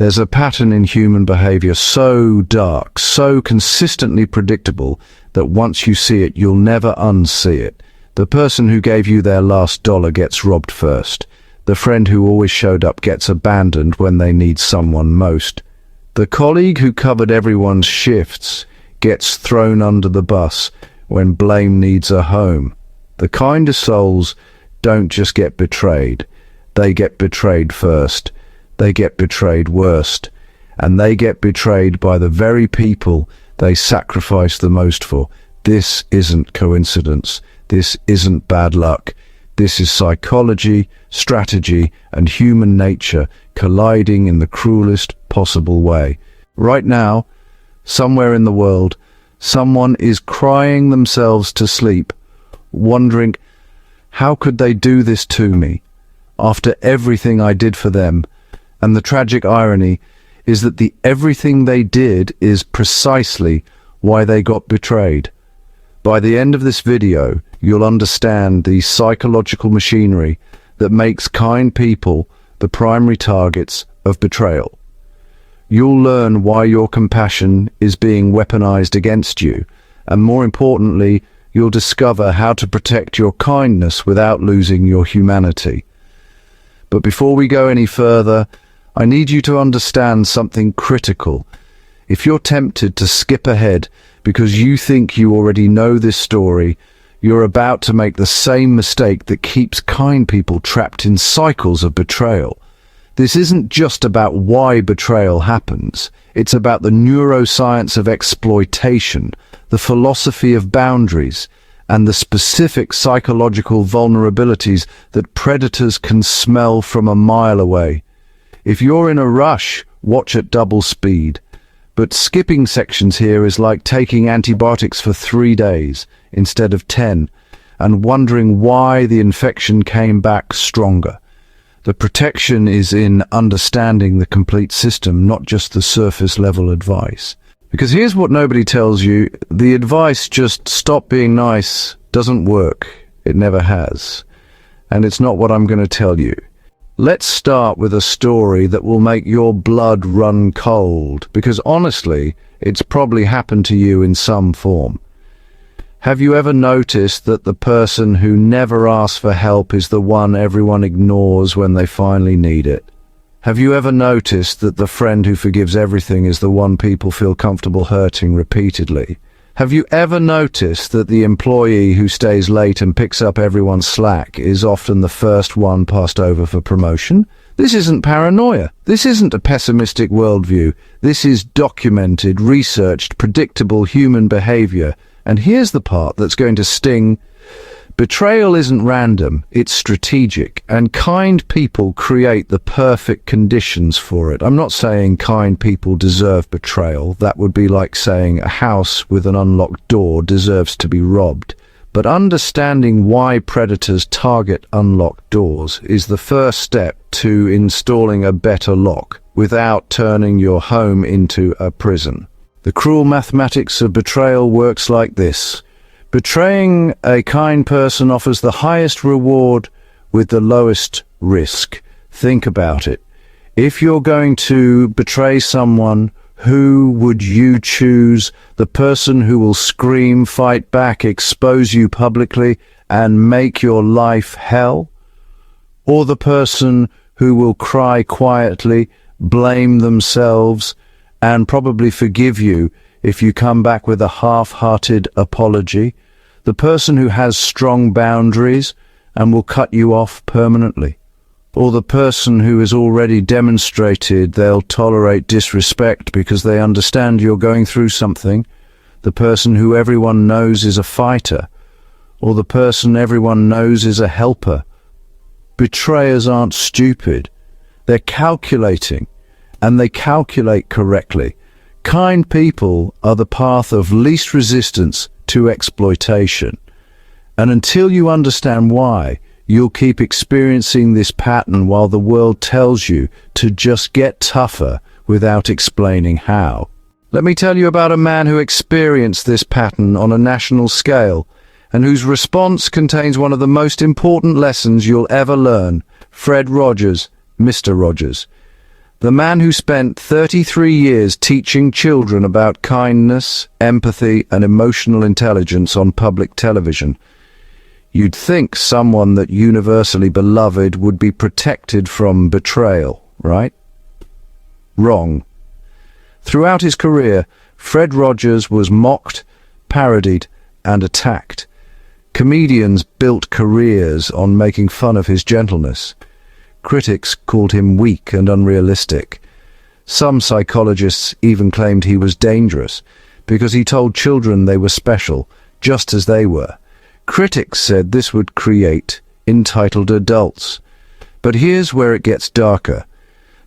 There's a pattern in human behavior so dark, so consistently predictable, that once you see it, you'll never unsee it. The person who gave you their last dollar gets robbed first. The friend who always showed up gets abandoned when they need someone most. The colleague who covered everyone's shifts gets thrown under the bus when blame needs a home. The kindest souls don't just get betrayed. They get betrayed first. They get betrayed worst. And they get betrayed by the very people they sacrifice the most for. This isn't coincidence. This isn't bad luck. This is psychology, strategy, and human nature colliding in the cruelest possible way. Right now, somewhere in the world, someone is crying themselves to sleep, wondering, how could they do this to me after everything I did for them? And the tragic irony is that the everything they did is precisely why they got betrayed. By the end of this video, you'll understand the psychological machinery that makes kind people the primary targets of betrayal. You'll learn why your compassion is being weaponized against you, and more importantly, you'll discover how to protect your kindness without losing your humanity. But before we go any further, I need you to understand something critical. If you're tempted to skip ahead because you think you already know this story, you're about to make the same mistake that keeps kind people trapped in cycles of betrayal. This isn't just about why betrayal happens. It's about the neuroscience of exploitation, the philosophy of boundaries, and the specific psychological vulnerabilities that predators can smell from a mile away. If you're in a rush, watch at double speed. But skipping sections here is like taking antibiotics for 3 days instead of 10, and wondering why the infection came back stronger. The protection is in understanding the complete system, not just the surface level advice. Because here's what nobody tells you: the advice, just stop being nice, doesn't work. It never has. And it's not what I'm going to tell you. Let's start with a story that will make your blood run cold, because honestly, it's probably happened to you in some form. Have you ever noticed that the person who never asks for help is the one everyone ignores when they finally need it? Have you ever noticed that the friend who forgives everything is the one people feel comfortable hurting repeatedly? Have you ever noticed that the employee who stays late and picks up everyone's slack is often the first one passed over for promotion? This isn't paranoia. This isn't a pessimistic worldview. This is documented, researched, predictable human behavior. And here's the part that's going to sting. Betrayal isn't random, it's strategic, and kind people create the perfect conditions for it. I'm not saying kind people deserve betrayal. That would be like saying a house with an unlocked door deserves to be robbed. But understanding why predators target unlocked doors is the first step to installing a better lock without turning your home into a prison. The cruel mathematics of betrayal works like this. Betraying a kind person offers the highest reward with the lowest risk. Think about it. If you're going to betray someone, who would you choose? The person who will scream, fight back, expose you publicly, and make your life hell? Or the person who will cry quietly, blame themselves, and probably forgive you if you come back with a half-hearted apology? The person who has strong boundaries and will cut you off permanently? Or the person who has already demonstrated they'll tolerate disrespect because they understand you're going through something? The person who everyone knows is a fighter? Or the person everyone knows is a helper? Betrayers aren't stupid. They're calculating, and they calculate correctly. Kind people are the path of least resistance to exploitation. And until you understand why, you'll keep experiencing this pattern while the world tells you to just get tougher without explaining how. Let me tell you about a man who experienced this pattern on a national scale, and whose response contains one of the most important lessons you'll ever learn. Fred Rogers, Mr. Rogers. The man who spent 33 years teaching children about kindness, empathy, and emotional intelligence on public television. You'd think someone that universally beloved would be protected from betrayal, right? Wrong. Throughout his career, Fred Rogers was mocked, parodied, and attacked. Comedians built careers on making fun of his gentleness. Critics called him weak and unrealistic. Some psychologists even claimed he was dangerous because he told children they were special, just as they were. Critics said this would create entitled adults. But here's where it gets darker.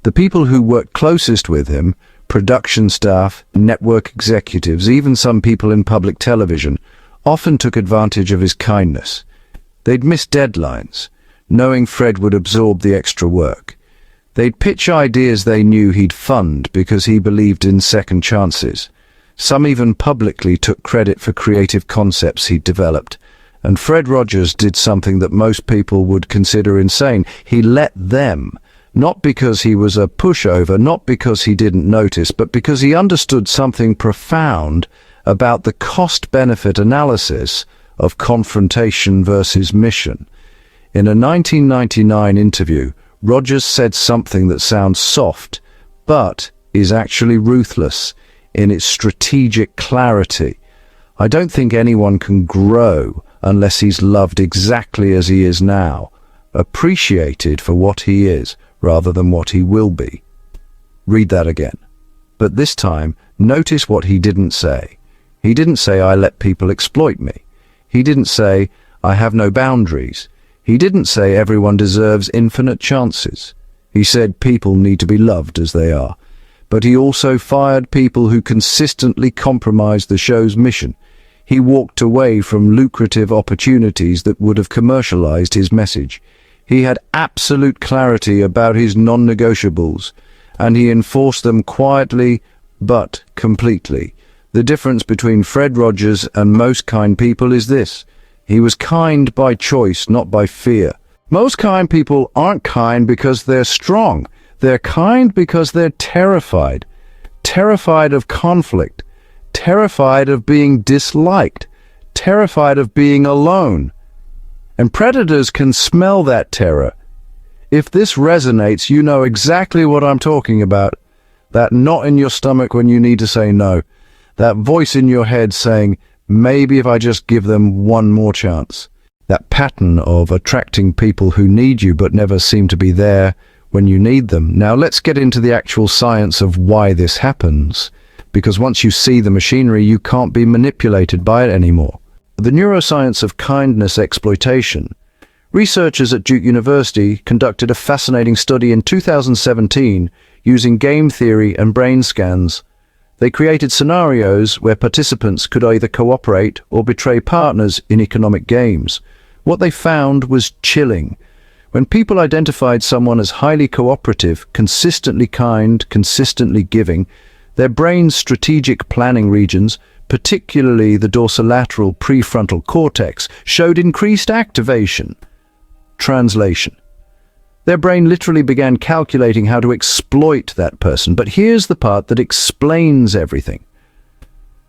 The people who worked closest with him, production staff, network executives, even some people in public television, often took advantage of his kindness. They'd miss deadlines, knowing Fred would absorb the extra work. They'd pitch ideas they knew he'd fund because he believed in second chances. Some even publicly took credit for creative concepts he'd developed. And Fred Rogers did something that most people would consider insane. He let them, not because he was a pushover, not because he didn't notice, but because he understood something profound about the cost-benefit analysis of confrontation versus mission. In a 1999 interview, Rogers said something that sounds soft, but is actually ruthless in its strategic clarity. I don't think anyone can grow unless he's loved exactly as he is now, appreciated for what he is rather than what he will be. Read that again. But this time, notice what he didn't say. He didn't say, "I let people exploit me." He didn't say, "I have no boundaries." He didn't say everyone deserves infinite chances. He said people need to be loved as they are. But he also fired people who consistently compromised the show's mission. He walked away from lucrative opportunities that would have commercialized his message. He had absolute clarity about his non-negotiables, and he enforced them quietly but completely. The difference between Fred Rogers and most kind people is this: he was kind by choice, not by fear. Most kind people aren't kind because they're strong. They're kind because they're terrified. Terrified of conflict. Terrified of being disliked. Terrified of being alone. And predators can smell that terror. If this resonates, you know exactly what I'm talking about. That knot in your stomach when you need to say no. That voice in your head saying, maybe if I just give them one more chance. That pattern of attracting people who need you but never seem to be there when you need them. Now let's get into the actual science of why this happens. Because once you see the machinery, you can't be manipulated by it anymore. The neuroscience of kindness exploitation. Researchers at Duke University conducted a fascinating study in 2017 using game theory and brain scans. They created scenarios where participants could either cooperate or betray partners in economic games. What they found was chilling. When people identified someone as highly cooperative, consistently kind, consistently giving, their brain's strategic planning regions, particularly the dorsolateral prefrontal cortex, showed increased activation. Translation. Their brain literally began calculating how to exploit that person. But here's the part that explains everything.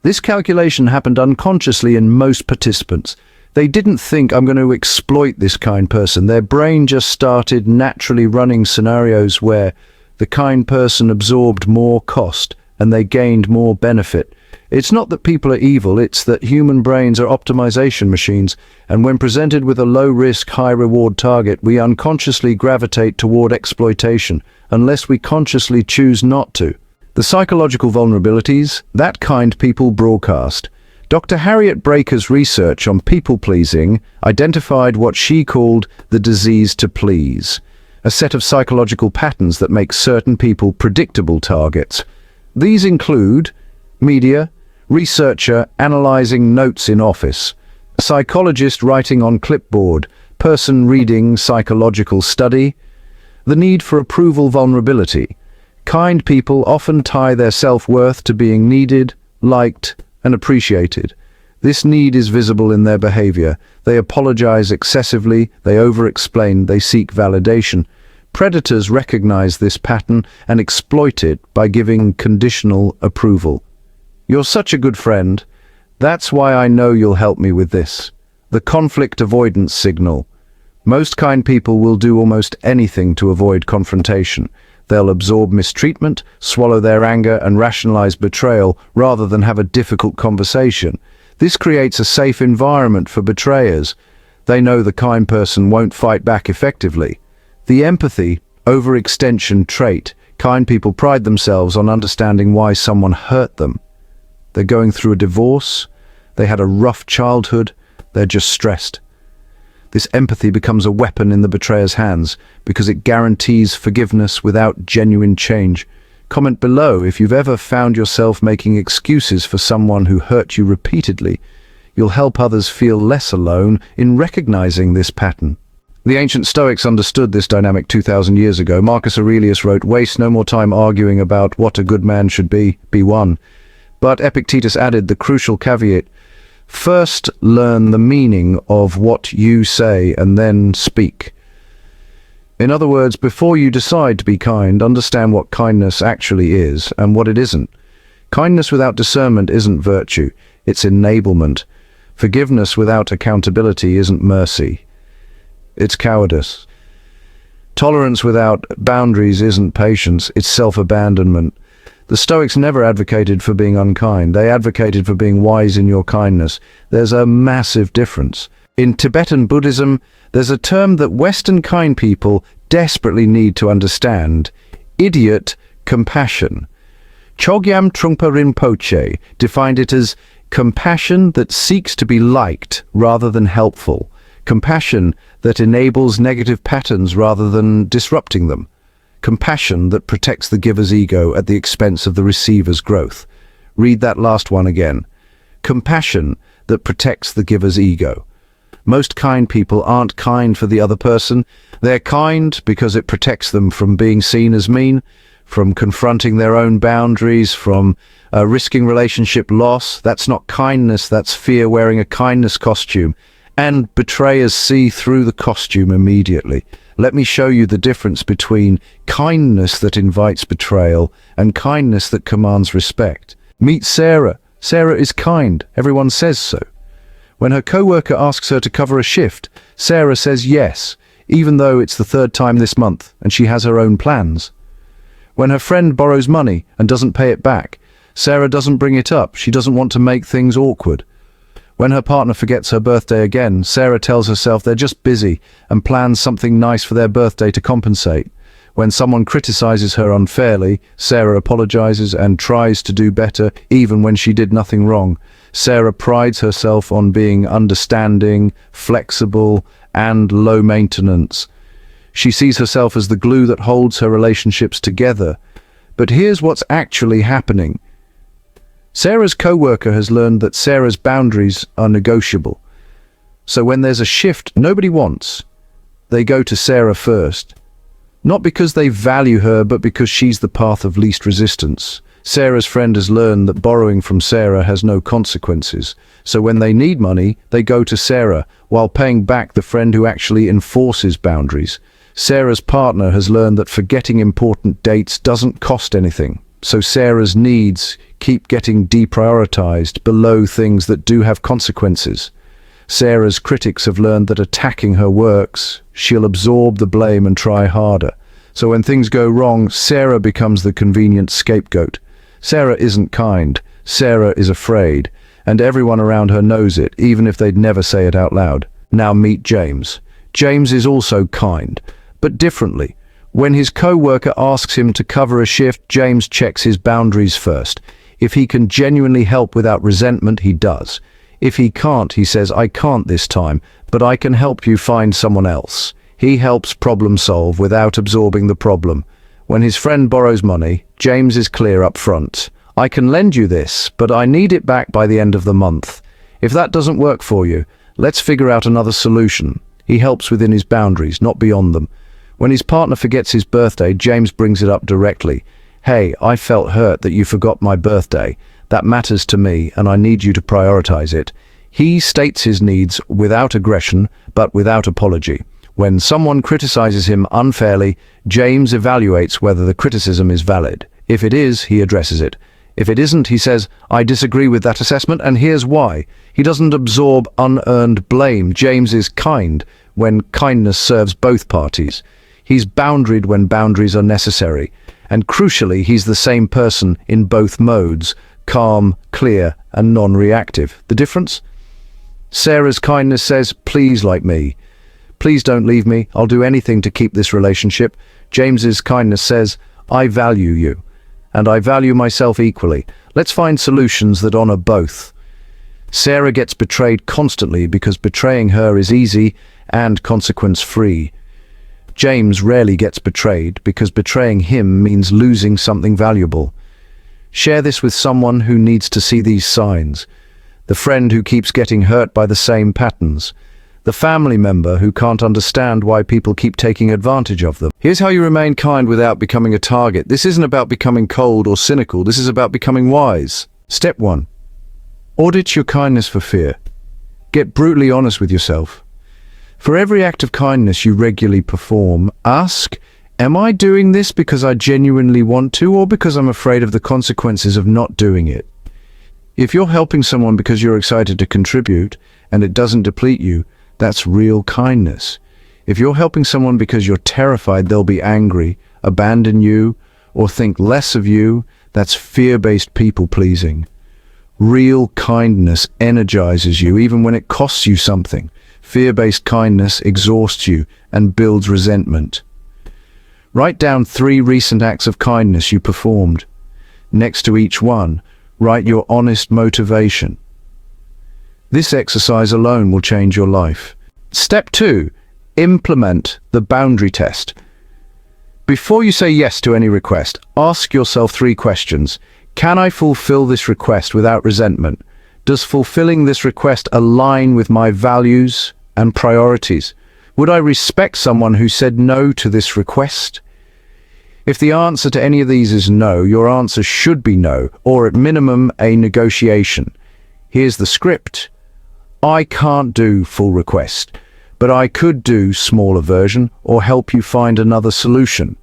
This calculation happened unconsciously in most participants. They didn't think, I'm going to exploit this kind person. Their brain just started naturally running scenarios where the kind person absorbed more cost and they gained more benefit. It's not that people are evil, it's that human brains are optimization machines, and when presented with a low-risk, high-reward target, we unconsciously gravitate toward exploitation, unless we consciously choose not to. The psychological vulnerabilities that kind people broadcast. Dr. Harriet Braker's research on people-pleasing identified what she called the disease to please, a set of psychological patterns that make certain people predictable targets. These include media, researcher analyzing notes in office, psychologist writing on clipboard, person reading psychological study. The need for approval vulnerability. Kind people often tie their self-worth to being needed, liked, and appreciated. This need is visible in their behavior. They apologize excessively, they over-explain, they seek validation. Predators recognize this pattern and exploit it by giving conditional approval. "You're such a good friend. That's why I know you'll help me with this." The conflict avoidance signal. Most kind people will do almost anything to avoid confrontation. They'll absorb mistreatment, swallow their anger, and rationalize betrayal rather than have a difficult conversation. This creates a safe environment for betrayers. They know the kind person won't fight back effectively. The empathy, overextension trait. Kind people pride themselves on understanding why someone hurt them. They're going through a divorce, they had a rough childhood, they're just stressed. This empathy becomes a weapon in the betrayer's hands because it guarantees forgiveness without genuine change. Comment below if you've ever found yourself making excuses for someone who hurt you repeatedly. You'll help others feel less alone in recognizing this pattern. The ancient Stoics understood this dynamic 2,000 years ago. Marcus Aurelius wrote, "Waste no more time arguing about what a good man should be one." But Epictetus added the crucial caveat, "First learn the meaning of what you say and then speak." In other words, before you decide to be kind, understand what kindness actually is and what it isn't. Kindness without discernment isn't virtue, it's enablement. Forgiveness without accountability isn't mercy, it's cowardice. Tolerance without boundaries isn't patience, it's self-abandonment. The Stoics never advocated for being unkind. They advocated for being wise in your kindness. There's a massive difference. In Tibetan Buddhism, there's a term that Western kind people desperately need to understand: idiot compassion. Chogyam Trungpa Rinpoche defined it as compassion that seeks to be liked rather than helpful. Compassion that enables negative patterns rather than disrupting them. Compassion that protects the giver's ego at the expense of the receiver's growth. Read that last one again. Compassion that protects the giver's ego. Most kind people aren't kind for the other person. They're kind because it protects them from being seen as mean, from confronting their own boundaries, from risking relationship loss. That's not kindness, that's fear wearing a kindness costume. And betrayers see through the costume immediately. Let me show you the difference between kindness that invites betrayal and kindness that commands respect. Meet Sarah. Sarah is kind. Everyone says so. When her co-worker asks her to cover a shift, Sarah says yes, even though it's the third time this month and she has her own plans. When her friend borrows money and doesn't pay it back, Sarah doesn't bring it up. She doesn't want to make things awkward. When her partner forgets her birthday again, Sarah tells herself they're just busy and plans something nice for their birthday to compensate. When someone criticizes her unfairly, Sarah apologizes and tries to do better even when she did nothing wrong. Sarah prides herself on being understanding, flexible, and low maintenance. She sees herself as the glue that holds her relationships together. But here's what's actually happening. Sarah's co-worker has learned that Sarah's boundaries are negotiable. So when there's a shift nobody wants, they go to Sarah first. Not because they value her, but because she's the path of least resistance. Sarah's friend has learned that borrowing from Sarah has no consequences. So when they need money, they go to Sarah, while paying back the friend who actually enforces boundaries. Sarah's partner has learned that forgetting important dates doesn't cost anything. So Sarah's needs keep getting deprioritized below things that do have consequences. Sarah's critics have learned that attacking her works. She'll absorb the blame and try harder. So when things go wrong, Sarah becomes the convenient scapegoat. Sarah isn't kind. Sarah is afraid. And everyone around her knows it, even if they'd never say it out loud. Now meet James. James is also kind, but differently. When his co-worker asks him to cover a shift, James checks his boundaries first. If he can genuinely help without resentment, he does. If he can't, he says, "I can't this time, but I can help you find someone else." He helps problem solve without absorbing the problem. When his friend borrows money, James is clear up front. "I can lend you this, but I need it back by the end of the month. If that doesn't work for you, let's figure out another solution." He helps within his boundaries, not beyond them. When his partner forgets his birthday, James brings it up directly. "Hey, I felt hurt that you forgot my birthday. That matters to me, and I need you to prioritize it." He states his needs without aggression, but without apology. When someone criticizes him unfairly, James evaluates whether the criticism is valid. If it is, he addresses it. If it isn't, he says, I disagree with that assessment, and here's why. He doesn't absorb unearned blame. James is kind when kindness serves both parties. He's boundaried when boundaries are necessary. And crucially, he's the same person in both modes, calm, clear, and non-reactive. The difference? Sarah's kindness says, please like me. Please don't leave me. I'll do anything to keep this relationship. James's kindness says, I value you. And I value myself equally. Let's find solutions that honor both. Sarah gets betrayed constantly because betraying her is easy and consequence-free. James rarely gets betrayed because betraying him means losing something valuable. Share this with someone who needs to see these signs. The friend who keeps getting hurt by the same patterns. The family member who can't understand why people keep taking advantage of them. Here's how you remain kind without becoming a target. This isn't about becoming cold or cynical. This is about becoming wise. Step 1. Audit your kindness for fear. Get brutally honest with yourself. For every act of kindness you regularly perform, ask, am I doing this because I genuinely want to, or because I'm afraid of the consequences of not doing it? If you're helping someone because you're excited to contribute and it doesn't deplete you, that's real kindness. If you're helping someone because you're terrified they'll be angry, abandon you, or think less of you, that's fear-based people-pleasing. Real kindness energizes you even when it costs you something. Fear-based kindness exhausts you and builds resentment. Write down 3 recent acts of kindness you performed. Next to each one, write your honest motivation. This exercise alone will change your life. Step 2. Implement the boundary test. Before you say yes to any request, ask yourself 3 questions. Can I fulfill this request without resentment? Does fulfilling this request align with my values and priorities? Would I respect someone who said no to this request? If the answer to any of these is no, your answer should be no, or at minimum, a negotiation. Here's the script. I can't do full request, but I could do smaller version or help you find another solution.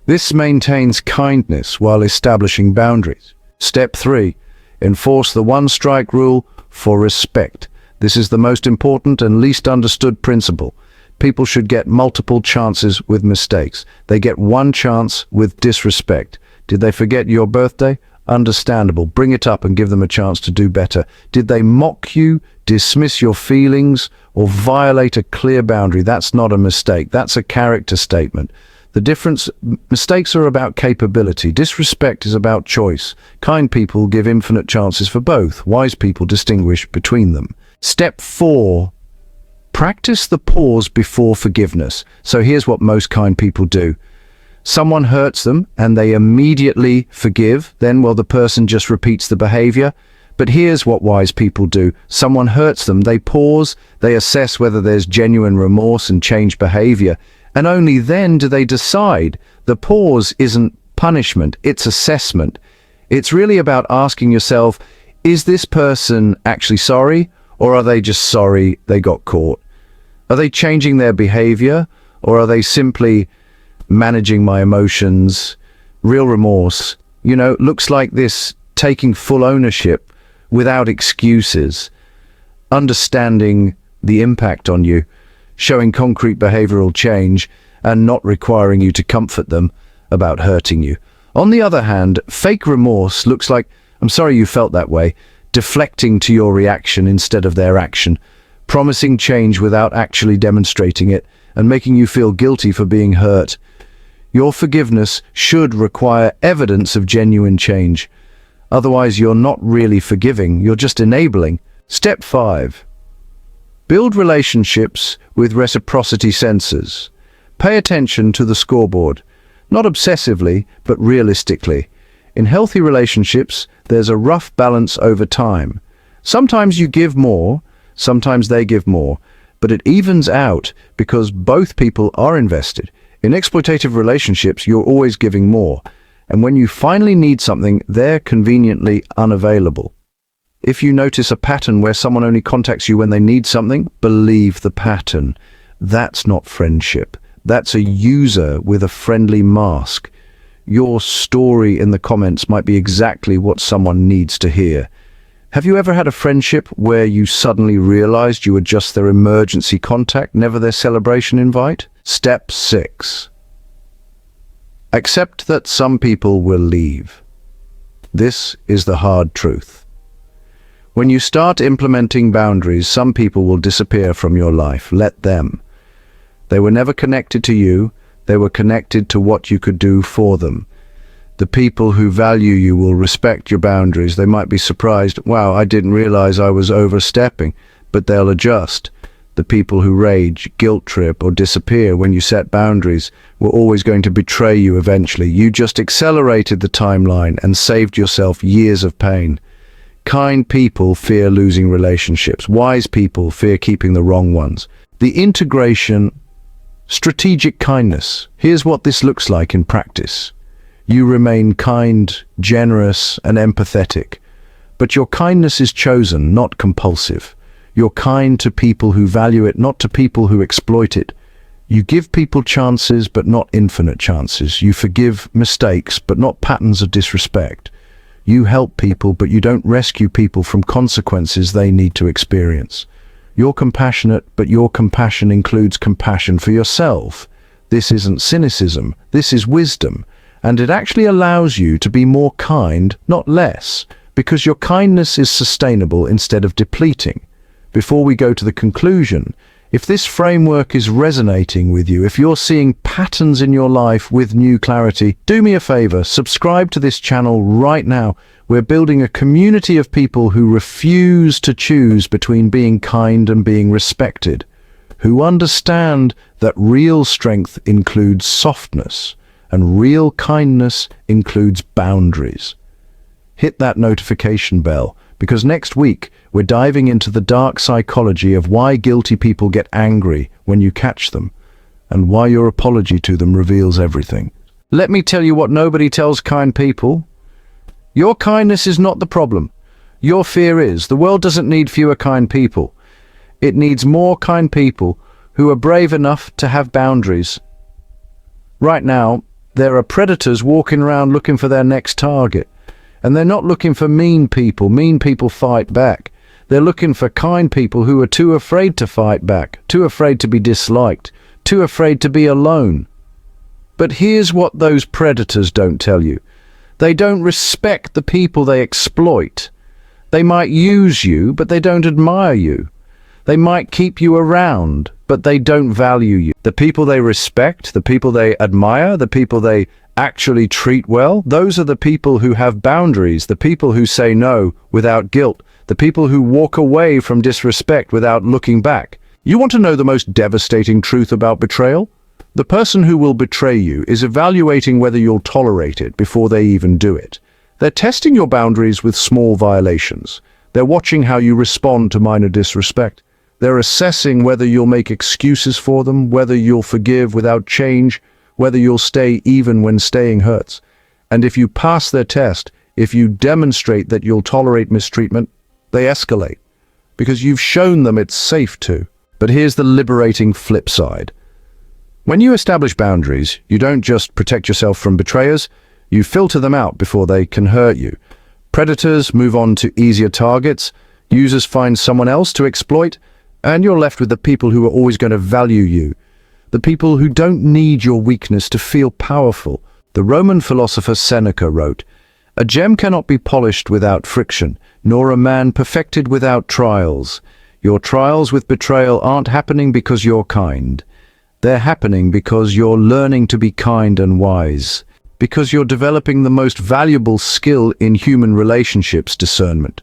This maintains kindness while establishing boundaries. Step 3. Enforce the one-strike rule for respect. This is the most important and least understood principle. People should get multiple chances with mistakes. They get one chance with disrespect. Did they forget your birthday? Understandable. Bring it up and give them a chance to do better. Did they mock you, dismiss your feelings, or violate a clear boundary? That's not a mistake. That's a character statement. The difference, mistakes are about capability. Disrespect is about choice. Kind people give infinite chances for both. Wise people distinguish between them. Step 4. Practice the pause before forgiveness. So here's what most kind people do. Someone hurts them and they immediately forgive. Then, well, the person just repeats the behavior. But here's what wise people do. Someone hurts them, they pause, they assess whether there's genuine remorse and change behavior. And only then do they decide. The pause isn't punishment, it's assessment. It's really about asking yourself, is this person actually sorry? Or are they just sorry they got caught? Are they changing their behavior? Or are they simply managing my emotions? Real remorse, looks like this: taking full ownership without excuses, understanding the impact on you, showing concrete behavioral change, and not requiring you to comfort them about hurting you. On the other hand, fake remorse looks like, I'm sorry you felt that way, deflecting to your reaction instead of their action, promising change without actually demonstrating it, and making you feel guilty for being hurt. Your forgiveness should require evidence of genuine change. Otherwise, you're not really forgiving, you're just enabling. Step 5. Build relationships with reciprocity sensors. Pay attention to the scoreboard, not obsessively, but realistically. In healthy relationships, there's a rough balance over time. Sometimes you give more, sometimes they give more, but it evens out because both people are invested. In exploitative relationships, you're always giving more, and when you finally need something, they're conveniently unavailable. If you notice a pattern where someone only contacts you when they need something, believe the pattern. That's not friendship. That's a user with a friendly mask. Your story in the comments might be exactly what someone needs to hear. Have you ever had a friendship where you suddenly realized you were just their emergency contact, never their celebration invite? Step 6. Accept that some people will leave. This is the hard truth. When you start implementing boundaries, some people will disappear from your life. Let them. They were never connected to you. They were connected to what you could do for them. The people who value you will respect your boundaries. They might be surprised, wow, I didn't realize I was overstepping, but they'll adjust. The people who rage, guilt trip, or disappear when you set boundaries were always going to betray you eventually. You just accelerated the timeline and saved yourself years of pain. Kind people fear losing relationships. Wise people fear keeping the wrong ones. The integration, strategic kindness. Here's what this looks like in practice. You remain kind, generous, and empathetic. But your kindness is chosen, not compulsive. You're kind to people who value it, not to people who exploit it. You give people chances, but not infinite chances. You forgive mistakes, but not patterns of disrespect. You help people, but you don't rescue people from consequences they need to experience. You're compassionate, but your compassion includes compassion for yourself. This isn't cynicism, this is wisdom. And it actually allows you to be more kind, not less, because your kindness is sustainable instead of depleting. Before we go to the conclusion, if this framework is resonating with you, if you're seeing patterns in your life with new clarity, do me a favor, subscribe to this channel right now. We're building a community of people who refuse to choose between being kind and being respected, who understand that real strength includes softness and real kindness includes boundaries. Hit that notification bell, because next week we're diving into the dark psychology of why guilty people get angry when you catch them, and why your apology to them reveals everything. Let me tell you what nobody tells kind people. Your kindness is not the problem. Your fear is. The world doesn't need fewer kind people. It needs more kind people who are brave enough to have boundaries. Right now, there are predators walking around looking for their next target. And they're not looking for mean people. Mean people fight back. They're looking for kind people who are too afraid to fight back, too afraid to be disliked, too afraid to be alone. But here's what those predators don't tell you. They don't respect the people they exploit. They might use you, but they don't admire you. They might keep you around, but they don't value you. The people they respect, the people they admire, the people they actually treat well, those are the people who have boundaries, the people who say no without guilt, the people who walk away from disrespect without looking back. You want to know the most devastating truth about betrayal? The person who will betray you is evaluating whether you'll tolerate it before they even do it. They're testing your boundaries with small violations. They're watching how you respond to minor disrespect. They're assessing whether you'll make excuses for them, whether you'll forgive without change, whether you'll stay even when staying hurts. And if you pass their test, if you demonstrate that you'll tolerate mistreatment, they escalate, because you've shown them it's safe to. But here's the liberating flip side. When you establish boundaries, you don't just protect yourself from betrayers, you filter them out before they can hurt you. Predators move on to easier targets, users find someone else to exploit, and you're left with the people who are always going to value you. The people who don't need your weakness to feel powerful. The Roman philosopher Seneca wrote, "A gem cannot be polished without friction, nor a man perfected without trials. Your trials with betrayal aren't happening because you're kind. They're happening because you're learning to be kind and wise. Because you're developing the most valuable skill in human relationships, discernment.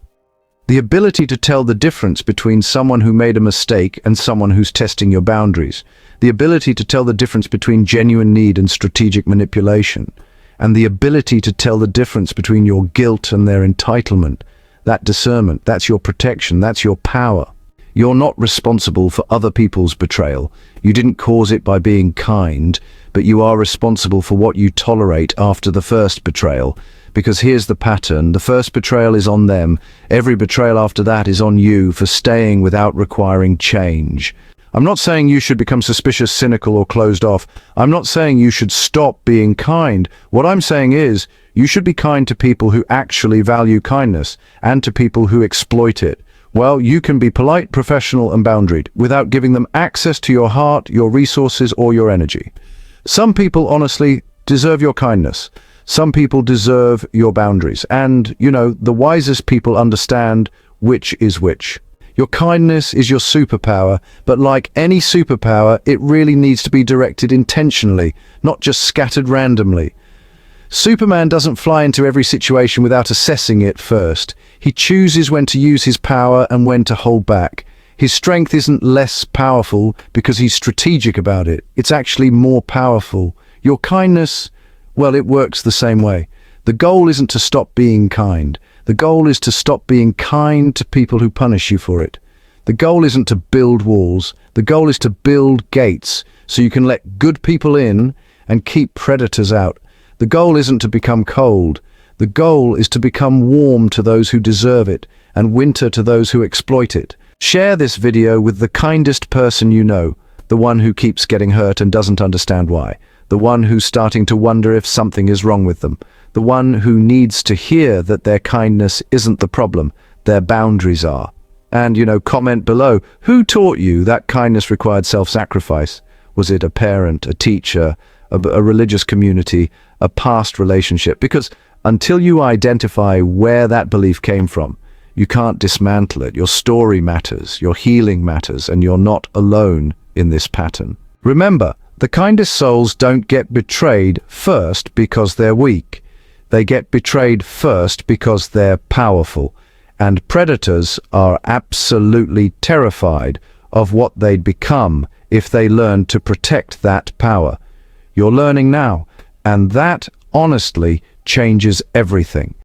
The ability to tell the difference between someone who made a mistake and someone who's testing your boundaries. The ability to tell the difference between genuine need and strategic manipulation. And the ability to tell the difference between your guilt and their entitlement. That discernment, that's your protection, that's your power. You're not responsible for other people's betrayal. You didn't cause it by being kind, but you are responsible for what you tolerate after the first betrayal. Because here's the pattern. The first betrayal is on them. Every betrayal after that is on you for staying without requiring change. I'm not saying you should become suspicious, cynical, or closed off. I'm not saying you should stop being kind. What I'm saying is, you should be kind to people who actually value kindness, and to people who exploit it. Well, you can be polite, professional, and boundaried, without giving them access to your heart, your resources, or your energy. Some people, honestly, deserve your kindness. Some people deserve your boundaries. And, the wisest people understand which is which. Your kindness is your superpower, but like any superpower, it really needs to be directed intentionally, not just scattered randomly. Superman doesn't fly into every situation without assessing it first. He chooses when to use his power and when to hold back. His strength isn't less powerful because he's strategic about it. It's actually more powerful. Your kindness, well, it works the same way. The goal isn't to stop being kind. The goal is to stop being kind to people who punish you for it. The goal isn't to build walls. The goal is to build gates so you can let good people in and keep predators out. The goal isn't to become cold. The goal is to become warm to those who deserve it and winter to those who exploit it. Share this video with the kindest person you know, the one who keeps getting hurt and doesn't understand why, the one who's starting to wonder if something is wrong with them, the one who needs to hear that their kindness isn't the problem, their boundaries are. And, comment below, who taught you that kindness required self-sacrifice? Was it a parent, a teacher, a religious community, a past relationship? Because until you identify where that belief came from, you can't dismantle it. Your story matters, your healing matters, and you're not alone in this pattern. Remember, the kindest souls don't get betrayed first because they're weak. They get betrayed first because they're powerful. And predators are absolutely terrified of what they'd become if they learned to protect that power. You're learning now, and that, honestly, changes everything.